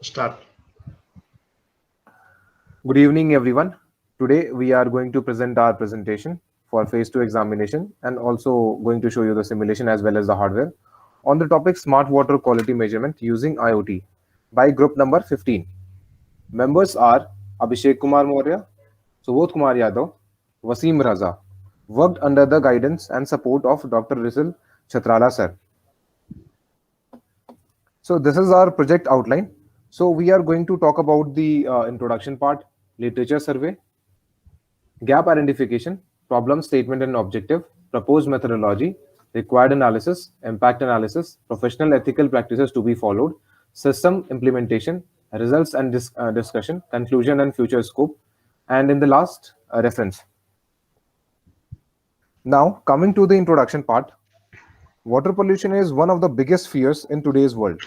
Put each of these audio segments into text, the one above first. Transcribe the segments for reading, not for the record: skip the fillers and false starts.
Start. Good evening, everyone. Today we are going to present our presentation for phase 2 examination and also going to show you the simulation as well as the hardware on the topic smart water quality measurement using IoT by group number 15. Members are Abhishek Kumar Maurya, Subodh Kumar Yadav, Wasim Raza, worked under the guidance and support of Dr. Rizal Chatrala sir. So this is our project outline. So we are going to talk about the introduction part, literature survey, gap identification, problem statement and objective, proposed methodology, required analysis, impact analysis, professional ethical practices to be followed, system implementation, results and discussion, conclusion and future scope, and in the last, reference. Now, coming to the introduction part, water pollution is one of the biggest fears in today's world.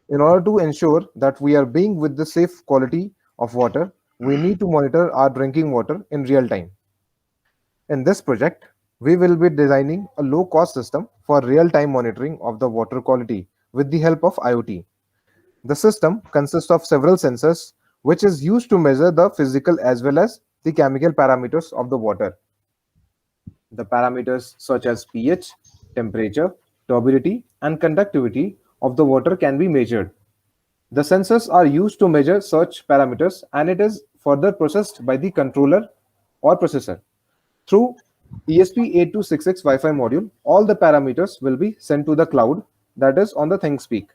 In order to ensure that we are being with the safe quality of water, we need to monitor our drinking water in real time. In this project, we will be designing a low-cost system for real-time monitoring of the water quality with the help of IoT. The system consists of several sensors which is used to measure the physical as well as the chemical parameters of the water. The parameters such as pH, temperature, turbidity, and conductivity of the water can be measured. The sensors are used to measure such parameters and it is further processed by the controller or processor. Through ESP8266 Wi-Fi module, all the parameters will be sent to the cloud, that is on the ThinkSpeak.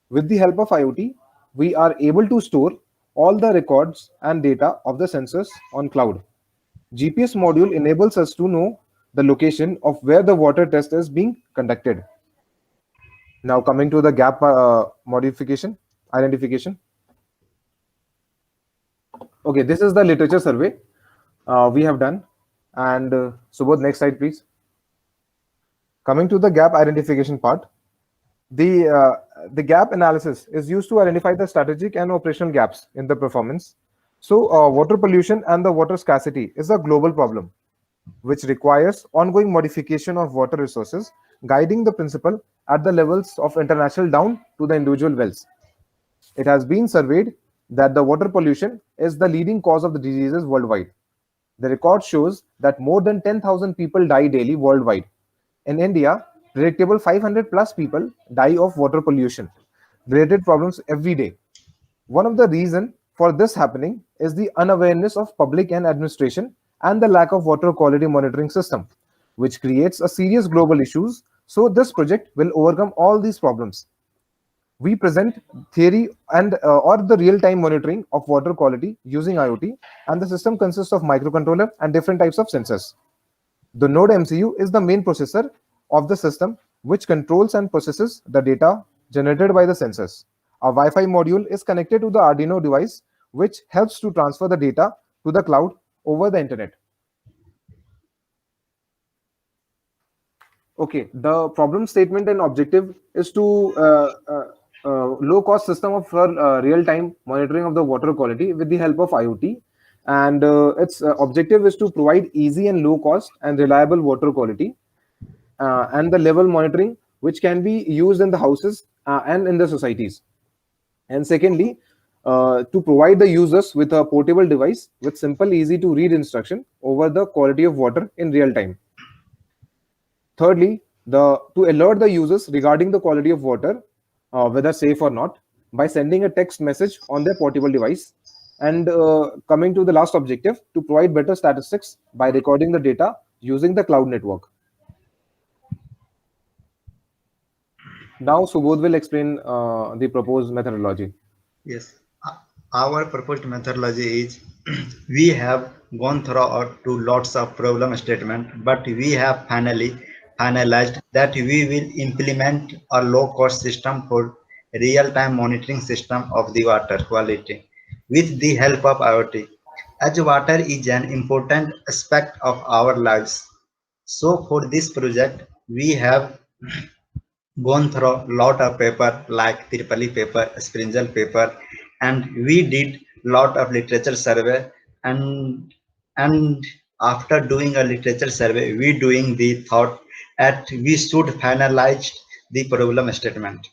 With the help of IoT, we are able to store all the records and data of the sensors on cloud. GPS module enables us to know the location of where the water test is being conducted. Now coming to the gap modification, identification. Okay, this is the literature survey we have done. And Subodh, next slide, please. Coming to the gap identification part, the gap analysis is used to identify the strategic and operational gaps in the performance. So, water pollution and the water scarcity is a global problem which requires ongoing modification of water resources, guiding the principle at the levels of international down to the individual wells. It has been surveyed that the water pollution is the leading cause of the diseases worldwide. The record shows that more than 10,000 people die daily worldwide. In India, predictable 500 plus people die of water pollution related problems every day. One of the reasons for this happening is the unawareness of public and administration and the lack of water quality monitoring system, which creates a serious global issues. So this project will overcome all these problems. We present theory and or the real-time monitoring of water quality using IoT, and the system consists of microcontroller and different types of sensors. The node MCU is the main processor of the system which controls and processes the data generated by the sensors. A Wi-Fi module is connected to the Arduino device which helps to transfer the data to the cloud over the internet. Okay, the problem statement and objective is to low cost system of real time monitoring of the water quality with the help of IoT. And its objective is to provide easy and low cost and reliable water quality and the level monitoring which can be used in the houses and in the societies. And secondly, to provide the users with a portable device with simple, easy to read instruction over the quality of water in real time. Thirdly, to alert the users regarding the quality of water, whether safe or not, by sending a text message on their portable device. And coming to the last objective, to provide better statistics by recording the data using the cloud network. Now, Subodh will explain the proposed methodology. Yes. Our proposed methodology is we have gone through to lots of problem statement, but we have finally finalized that we will implement a low cost system for real time monitoring system of the water quality with the help of IoT. As water is an important aspect of our lives. So for this project, we have gone through a lot of paper like Tirupali paper, Springle paper, and we did lot of literature survey and after doing a literature survey, we doing the thought that we should finalize the problem statement.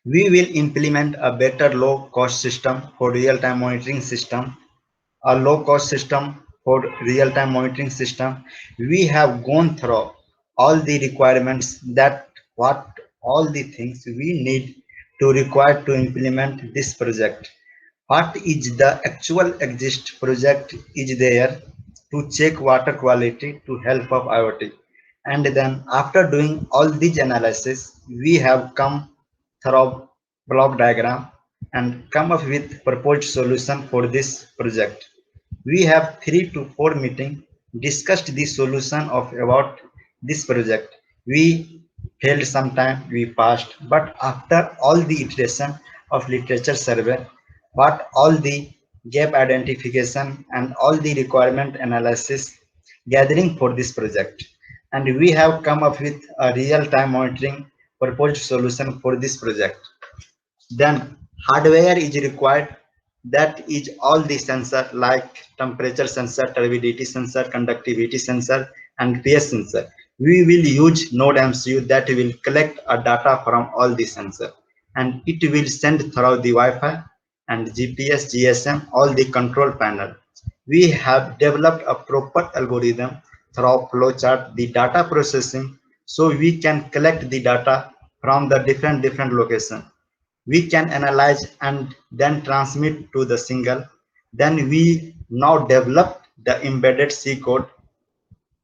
We will implement a better low cost system for real time monitoring system, a low cost system for real time monitoring system. We have gone through all the requirements, that what all the things we need to require to implement this project. What is the actual exist project is there to check water quality to help of IoT. And then after doing all these analysis, we have come through block diagram and come up with proposed solution for this project. We have 3 to 4 meetings, discussed the solution of about this project. We failed sometime, we passed, but after all the iteration of literature survey, what all the gap identification and all the requirement analysis gathering for this project, and we have come up with a real-time monitoring proposed solution for this project. Then hardware is required, that is all the sensor like temperature sensor, turbidity sensor, conductivity sensor and pH sensor. We will use Node MCU that will collect a data from all the sensor, and it will send through the Wi-Fi and GPS, GSM, all the control panel. We have developed a proper algorithm through flowchart, the data processing, so we can collect the data from the different location. We can analyze and then transmit to the single. Then we now develop the embedded C code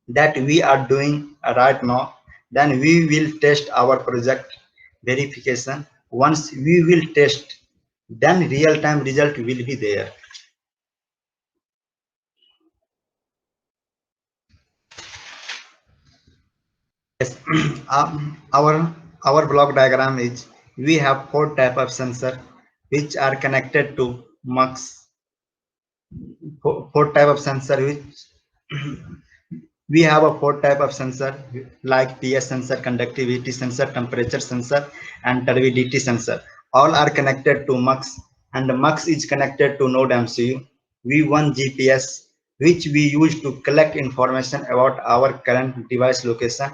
that we are doing right now. Then we will test our project verification. Once we will test, then real-time result will be there. Yes, our block diagram is, we have 4 type of sensor which are connected to MUX. Four type of sensor which we have a 4 type of sensor like pH sensor, conductivity sensor, temperature sensor and turbidity sensor. All are connected to MUX, and MUX is connected to Node MCU. V1 GPS, which we use to collect information about our current device location,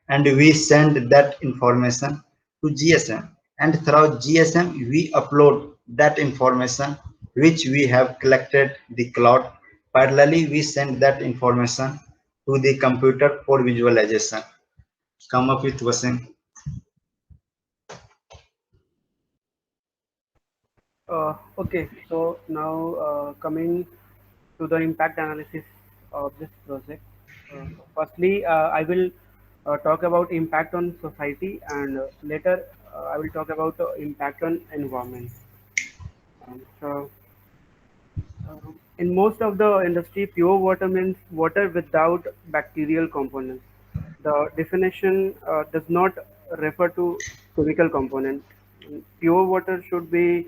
and we send that information to GSM, and through GSM we upload that information which we have collected the cloud. Parallelly we send that information to the computer for visualization. Come up with Vasim. Okay, so now coming to the impact analysis of this project. Firstly, I will talk about impact on society, and later I will talk about impact on environment. So, in most of the industry, pure water means water without bacterial components. The definition does not refer to chemical component. Pure water should be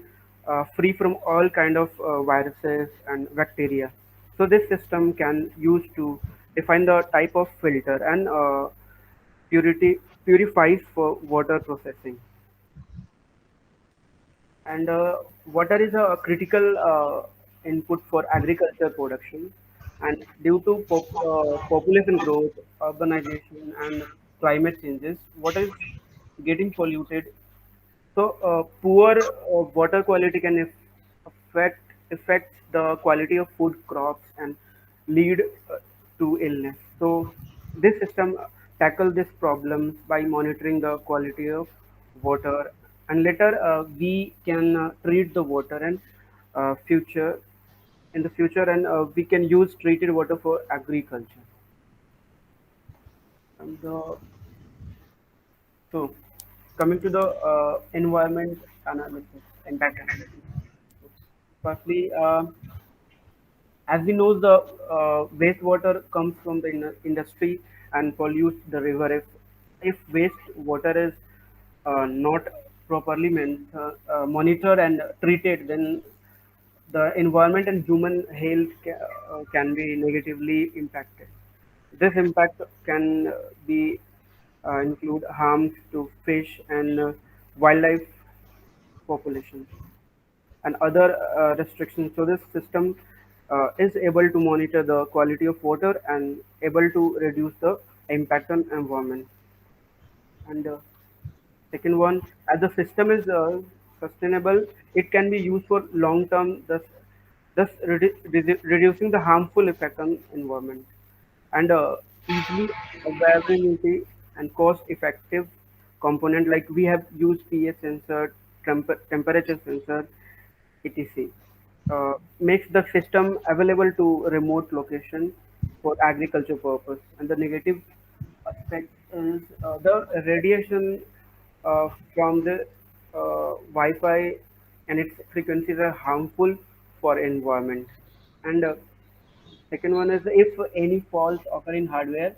free from all kind of viruses and bacteria. So this system can use to define the type of filter and purifies for water processing. And water is a critical input for agriculture production. And due to population growth, urbanization, and climate changes, water is getting polluted. So poor water quality can affect affects the quality of food crops and lead to illness. So this system tackle these problems by monitoring the quality of water, and later we can treat the water and future in the future, and we can use treated water for agriculture. And so coming to the environment analysis, impact analysis. Firstly, as we know, the wastewater comes from the industry and pollutes the river. If wastewater is not properly monitored and treated, then the environment and human health can be negatively impacted. This impact can be include harms to fish and wildlife populations and other restrictions. So this system is able to monitor the quality of water and able to reduce the impact on environment. And Second one, as the system is sustainable, it can be used for long term, thus reducing the harmful effect on environment. And easily availability and cost effective component, like we have used pH sensor, temperature sensor, etc. Makes the system available to remote location for agriculture purpose. And the negative aspect is the radiation from the Wi-Fi and its frequencies are harmful for environment. And second one is if any faults occur in hardware,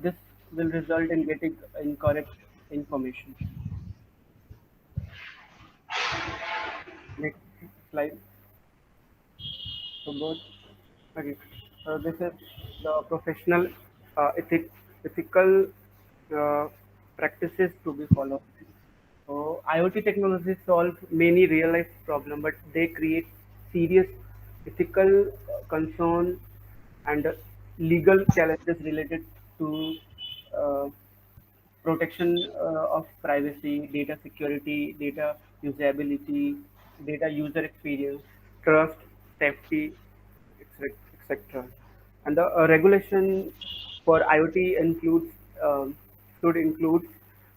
this will result in getting incorrect information. Next slide. So both. Okay. So this is the professional ethical uh, practices to be followed. So IoT technologies solve many real life problems, but they create serious ethical concern and legal challenges related to uh, protection of privacy, data security, data usability, data user experience, trust, safety, etc. And the regulation for IoT should include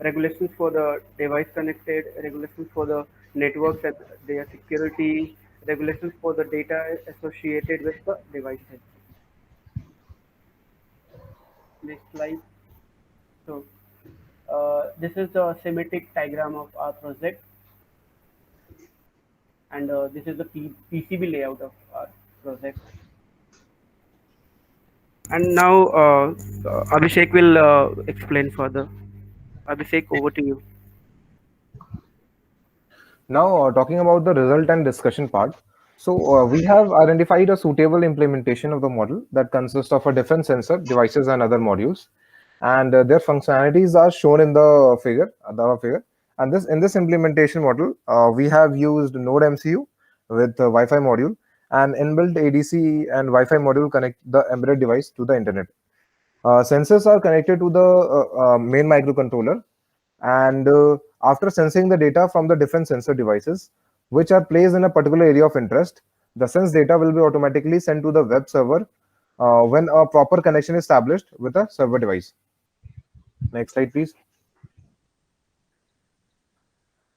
regulations for the device connected, regulations for the networks and their security, regulations for the data associated with the devices. Next slide. So this is the schematic diagram of our project, and this is the PCB layout of our project. And now Abhishek will explain further. Abhishek, over to you. Now, talking about the result and discussion part. So, we have identified a suitable implementation of the model that consists of a different sensor, devices, and other modules. And their functionalities are shown in the figure, And this in this implementation model, we have used Node MCU with the Wi-Fi module and inbuilt ADC and Wi-Fi module connect the embedded device to the internet. Sensors are connected to the main microcontroller, and after sensing the data from the different sensor devices, which are placed in a particular area of interest, the sense data will be automatically sent to the web server when a proper connection is established with a server device. Next slide, please.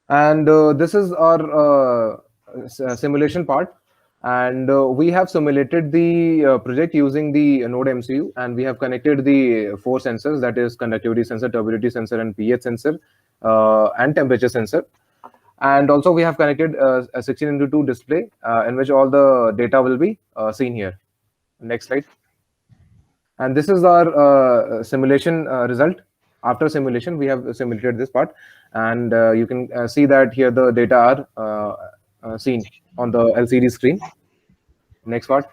And this is our simulation part. And we have simulated the project using the Node MCU, and we have connected the four sensors, that is conductivity sensor, turbidity sensor, and pH sensor, and temperature sensor. And also we have connected a 16:2 display in which all the data will be seen here. Next slide. And this is our simulation result. After simulation, we have simulated this part, and you can see that here the data are seen on the LCD screen. Next part.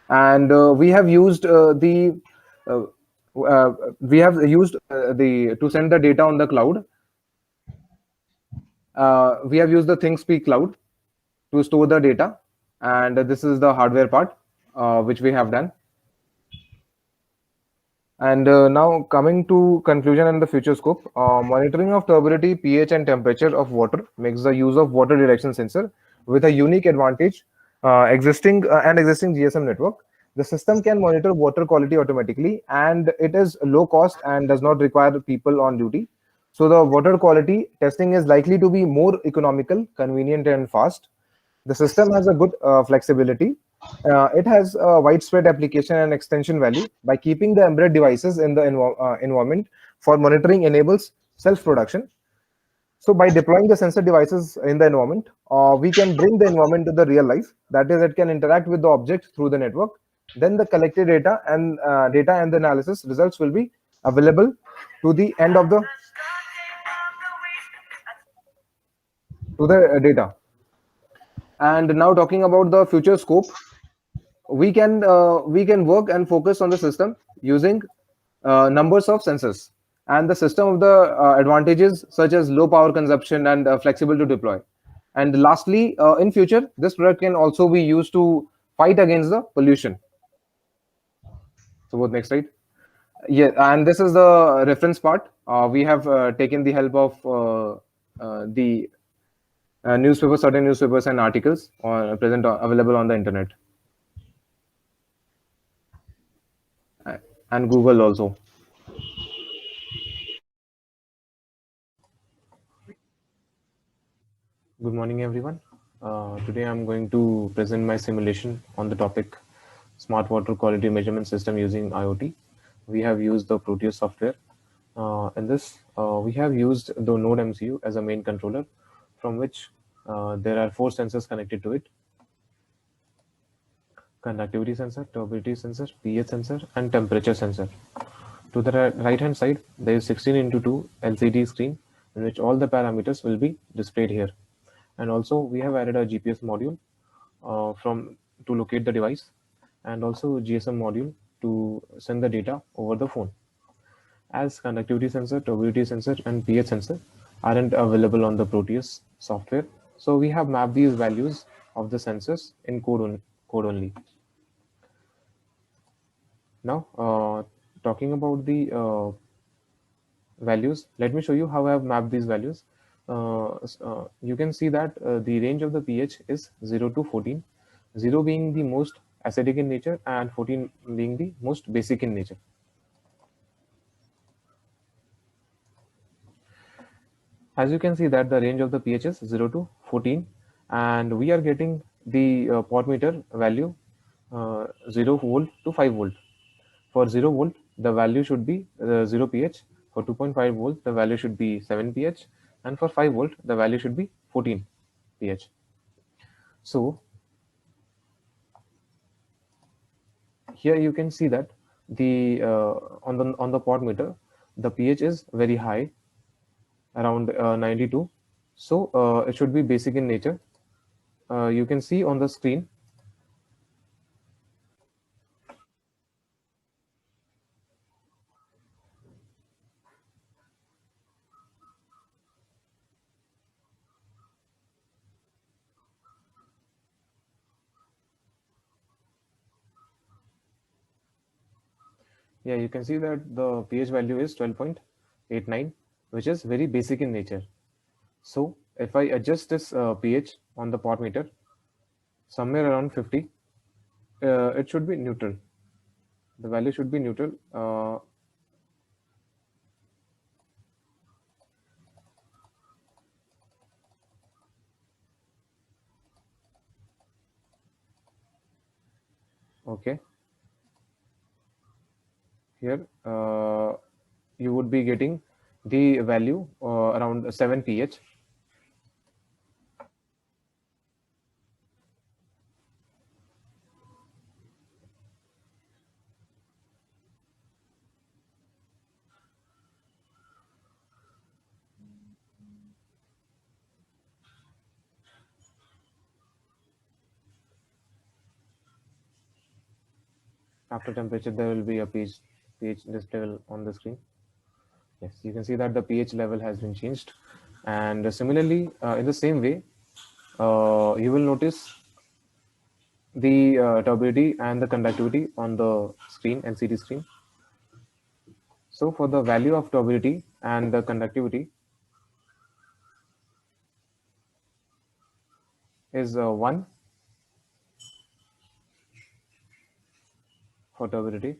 And we have used the to send the data on the cloud. We have used the ThingSpeak cloud to store the data, and this is the hardware part which we have done. And now coming to conclusion and the future scope, monitoring of turbidity, pH, and temperature of water makes the use of water direction sensor with a unique advantage. Existing GSM network, the system can monitor water quality automatically, and it is low cost and does not require people on duty. So the water quality testing is likely to be more economical, convenient, and fast. The system has a good flexibility. It has a widespread application and extension value. By keeping the embedded devices in the environment for monitoring enables self-production. So by deploying the sensor devices in the environment, we can bring the environment to the real life. That is, it can interact with the object through the network. Then the collected data and the analysis results will be available to the end of the data. And now talking about the future scope, we can work and focus on the system using numbers of sensors and the system of the advantages such as low power consumption and flexible to deploy. And lastly, in future, this product can also be used to fight against the pollution. So, what next slide? Yeah, and this is the reference part. we have taken the help of the newspapers, certain newspapers and articles present available on the internet, and Google also. Good morning, everyone. Today I'm going to present my simulation on the topic smart water quality measurement system using IoT. We have used the Proteus software. In this, we have used the Node MCU as a main controller, from which there are 4 sensors connected to it: conductivity sensor, turbidity sensor, pH sensor, and temperature sensor. To the right hand side, there is 16 into 2 LCD screen in which all the parameters will be displayed here. And also we have added a GPS module from to locate the device, and also GSM module to send the data over the phone. As conductivity sensor, turbidity sensor, and pH sensor aren't available on the Proteus software, so we have mapped these values of the sensors in code only. Now, talking about the values, let me show you how I have mapped these values. You can see that the range of the pH is 0 to 14, 0 being the most acidic in nature and 14 being the most basic in nature. As you can see that the range of the pH is 0 to 14, and we are getting the pot meter value 0 volt to 5 volt. For 0 volt, the value should be 0 pH. For 2.5 volt, the value should be 7 pH. And for 5 volt, the value should be 14 pH. So here you can see that the on the pot meter, the pH is very high, around 92. So it should be basic in nature. You can see on the screen. Yeah, you can see that the pH value is 12.89, which is very basic in nature. So if I adjust this pH on the pot meter somewhere around 50, it should be neutral. The value should be neutral. Okay. Here you would be getting the value around 7 pH. After temperature, there will be a pH display on the screen. Yes, you can see that the pH level has been changed. And similarly, in the same way, you will notice the turbidity and the conductivity on the screen, LCD screen. So for the value of turbidity and the conductivity is 1 for turbidity,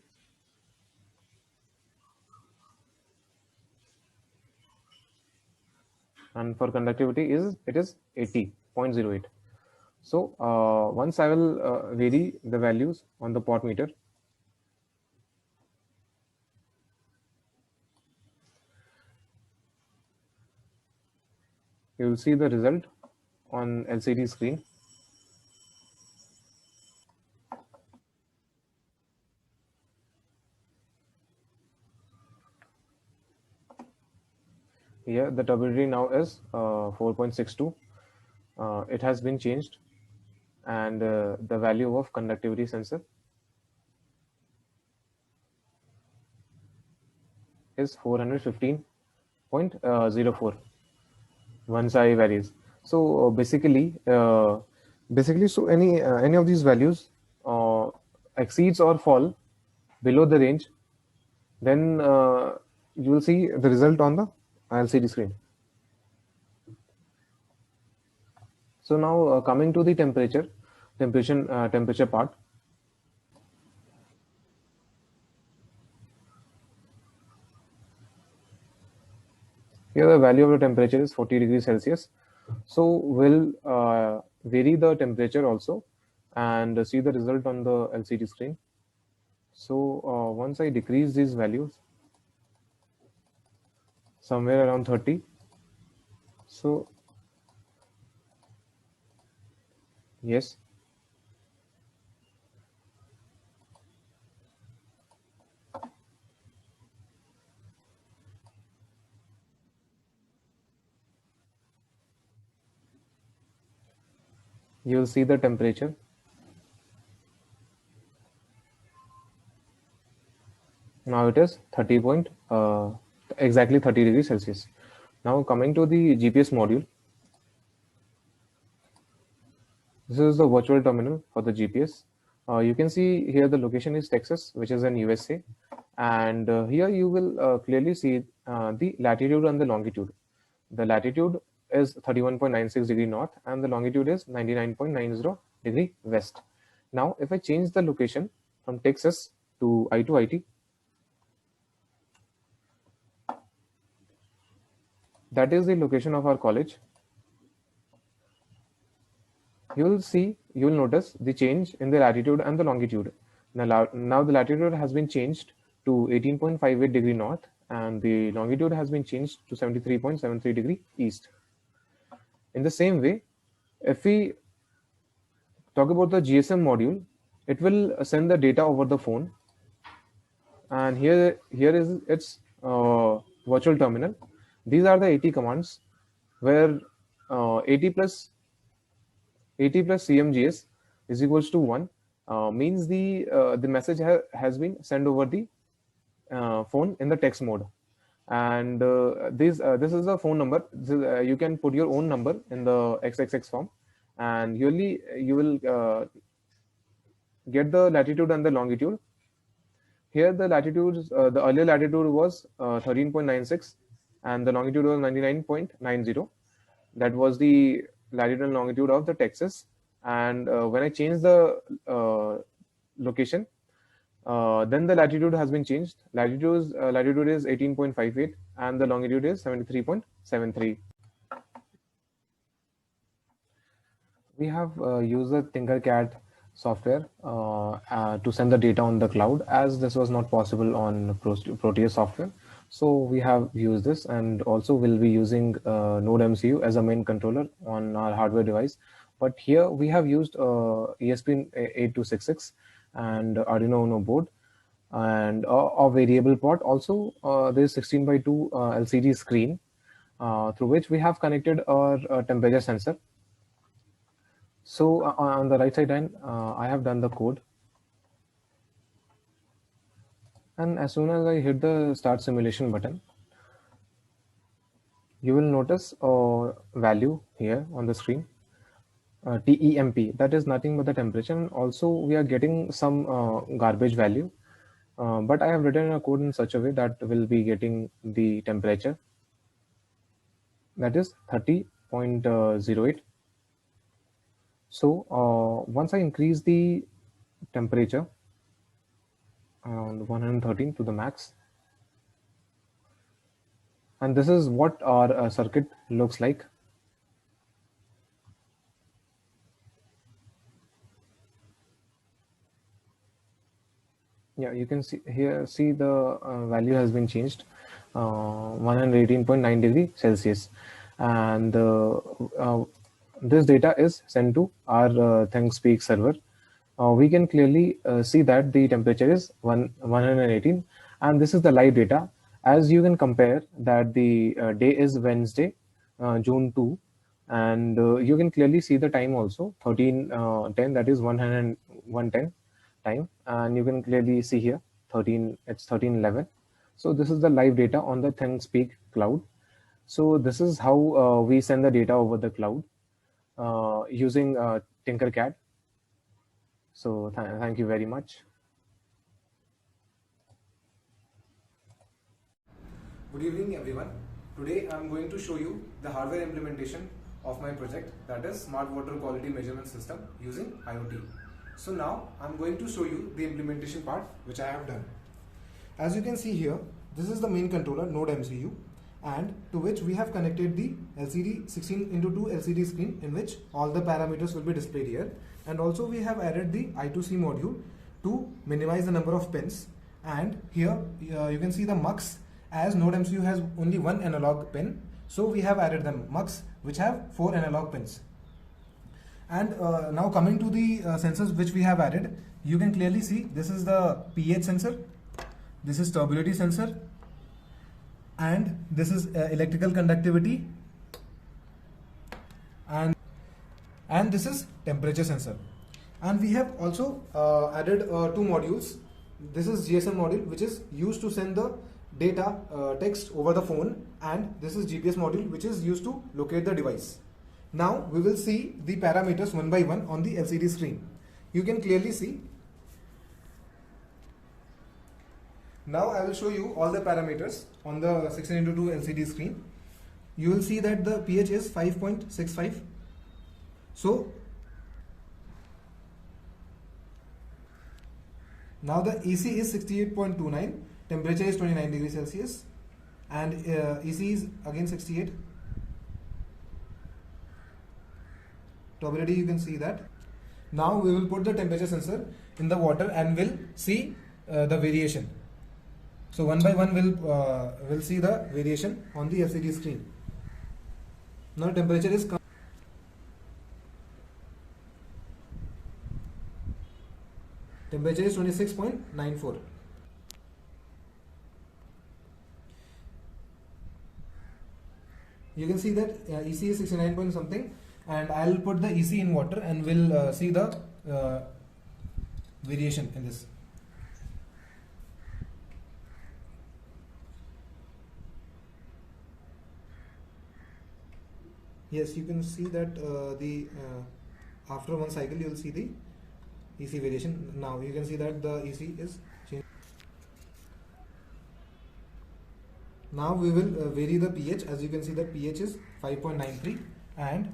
and for conductivity it is 80.08. So once I will vary the values on the pot meter, you will see the result on LCD screen. Here the turbidity now is 4.62. It has been changed, and the value of conductivity sensor is 415.04. Once I varies. So basically, so any of these values exceeds or fall below the range, then you will see the result on the LCD screen. So now coming to the temperature part. Here the value of the temperature is 40 degrees Celsius. So we'll vary the temperature also and see the result on the LCD screen. So once I decrease these values somewhere around 30, so yes, you will see the temperature. Now it is 30 point, exactly 30 degrees Celsius. Now coming to the GPS module. This is the virtual terminal for the GPS. You can see here the location is Texas, which is in USA. And here you will clearly see the latitude and the longitude. The latitude is 31.96 degree north and the longitude is 99.90 degree west. Now, if I change the location from Texas to I2IT, that is the location of our college. You will notice the change in the latitude and the longitude. Now the latitude has been changed to 18.58 degree north and the longitude has been changed to 73.73 degree east. In the same way, if we talk about the GSM module, it will send the data over the phone. And here is its virtual terminal. These are the 80 commands where 80 plus CMGS is equals to 1 means the message has been sent over the phone in the text mode. And this is a phone number. You can put your own number in the XXX form, and you will get the latitude and the longitude. Here the latitude, the earlier latitude was 13.96 and the longitude was 99.90. That was the latitude and longitude of the Texas. And when I change the location, then the latitude has been changed. Latitude is 18.58 and the longitude is 73.73. We have used the Tinkercad software to send the data on the cloud, as this was not possible on Proteus software. So we have used this, and also will be using Node MCU as a main controller on our hardware device. But here we have used ESP8266 and Arduino Uno board and a variable port. Also, there is 16:2 LCD screen through which we have connected our temperature sensor. So on the right side end, I have done the code. And as soon as I hit the start simulation button, you will notice a value here on the screen, TEMP. That is nothing but the temperature. And also we are getting some garbage value. But I have written a code in such a way that will be getting the temperature. That is 30.08. So once I increase the temperature around 113 to the max, and this is what our circuit looks like. Yeah, you can see here, see the value has been changed, 118.9 degree Celsius. And this data is sent to our ThinkSpeak server. We can clearly see that the temperature is 118, and this is the live data. As you can compare that the day is Wednesday, June 2, and you can clearly see the time also, 13:10, that is 110 time, and you can clearly see here 13:11. So this is the live data on the ThinkSpeak cloud. So this is how we send the data over the cloud using Tinkercad. So thank you very much. Good evening everyone. Today I am going to show you the hardware implementation of my project, that is Smart Water Quality Measurement System using IoT. So now I am going to show you the implementation part which I have done. As you can see here, this is the main controller Node MCU, and to which we have connected the LCD 16:2 LCD screen in which all the parameters will be displayed here, and also we have added the I2C module to minimize the number of pins. And here you can see the mux. As Node MCU has only one analog pin, so we have added them mux which have 4 analog pins. And now coming to the sensors which we have added, you can clearly see this is the pH sensor, this is turbidity sensor, and this is electrical conductivity, and this is temperature sensor. And we have also added 2 modules. This is GSM module which is used to send the data text over the phone, and this is GPS module which is used to locate the device. Now we will see the parameters one by one on the LCD screen. You can clearly see. Now I will show you all the parameters on the 16:2 LCD screen. You will see that the pH is 5.65. So now the EC is 68.29, temperature is 29 degrees Celsius, and EC is again 68. Turbidity, you can see that. Now we will put the temperature sensor in the water and will see the variation. So one by one we'll see the variation on the LCD screen. Now temperature is temperature is 26.94. You can see that EC is 69 point something, and I'll put the EC in water and we'll see the variation in this. Yes, you can see that after one cycle you will see the EC variation. Now you can see that the EC is changed. Now we will vary the pH. As you can see that pH is 5.93, and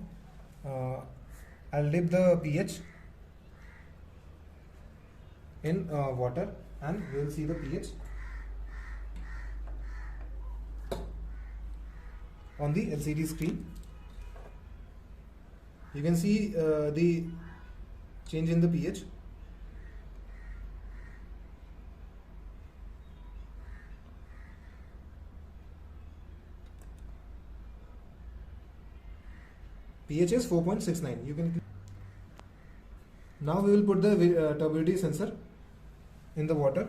I'll dip the pH in water and we will see the pH on the LCD screen. You can see the change in the pH. pH is 4.69. You can. Now we will put the turbidity sensor in the water.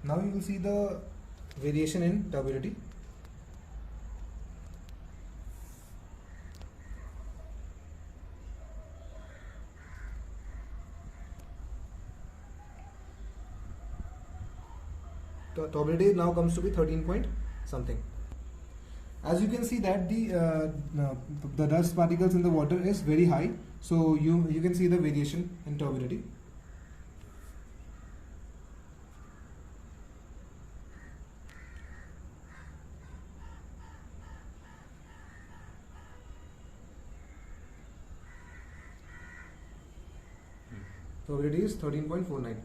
Now you will see the variation in turbidity. Turbidity now comes to be 13 point something. As you can see that the dust particles in the water is very high, so you can see the variation in turbidity. Turbidity is 13.49.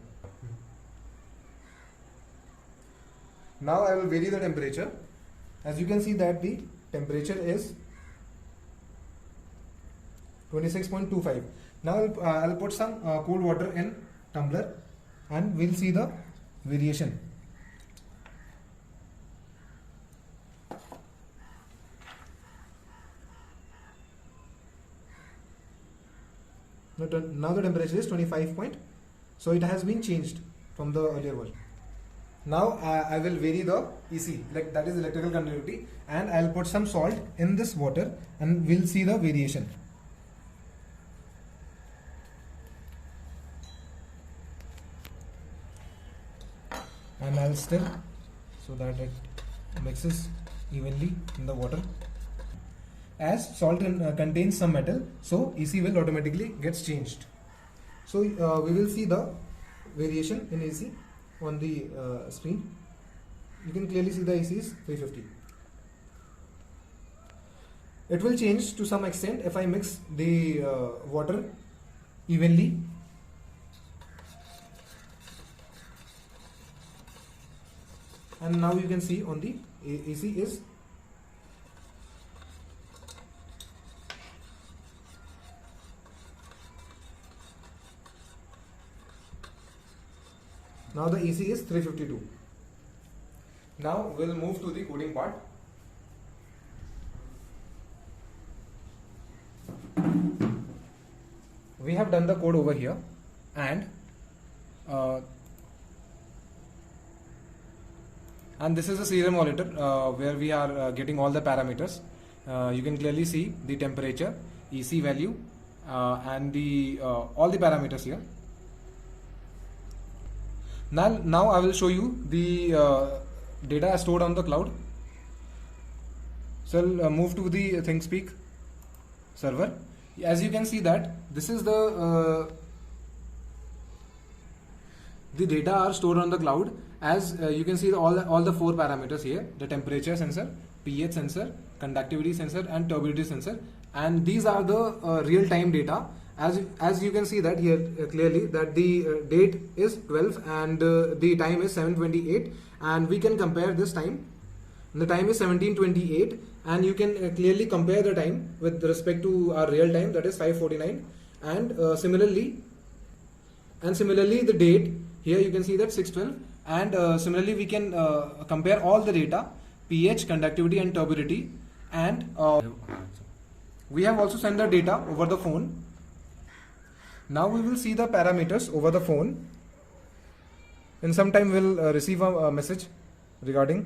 Now I will vary the temperature. As you can see that the temperature is 26.25. Now I'll put some cold water in tumbler and we'll see the variation. Now the temperature is 25 point, so it has been changed from the earlier version. Now I will vary the EC, like that is electrical conductivity, and I'll put some salt in this water and we'll see the variation. And I'll stir so that it mixes evenly in the water. As salt contains some metal, so EC will automatically gets changed. So we will see the variation in AC on the screen. You can clearly see the AC is 350. It will change to some extent if I mix the water evenly. And now you can see on the AC is now the AC is 352. Now we'll move to the coding part. We have done the code over here, and this is a serial monitor where we are getting all the parameters. You can clearly see the temperature, EC value, and the all the parameters here. Now I will show you the data stored on the cloud. So I'll move to the ThinkSpeak server. As you can see that this is the data are stored on the cloud. As you can see all the 4 parameters here: the temperature sensor, pH sensor, conductivity sensor, and turbidity sensor. And these are the real-time data. As you can see that here clearly that the date is 12 and the time is 7:28, and we can compare this time. The time is 17:28, and you can clearly compare the time with respect to our real time, that is 5:49, and similarly the date here you can see that 6:12, and similarly we can compare all the data, pH, conductivity, and turbidity, and we have also sent the data over the phone. Now we will see the parameters over the phone. In some time we'll receive a message regarding.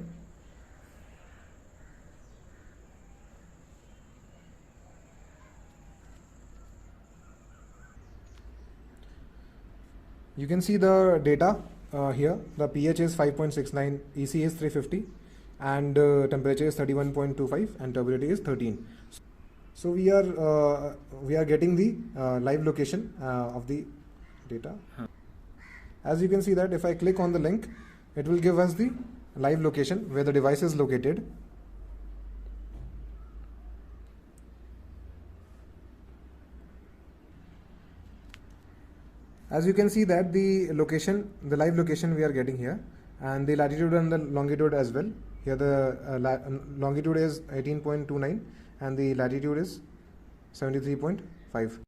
You can see the data here. The pH is 5.69, EC is 350, and temperature is 31.25, and turbidity is 13. So we are getting the live location of the data. As you can see that if I click on the link, it will give us the live location where the device is located. As you can see that the live location we are getting here, and the latitude and the longitude as well. Here the longitude is 18.29 and the latitude is 73.5.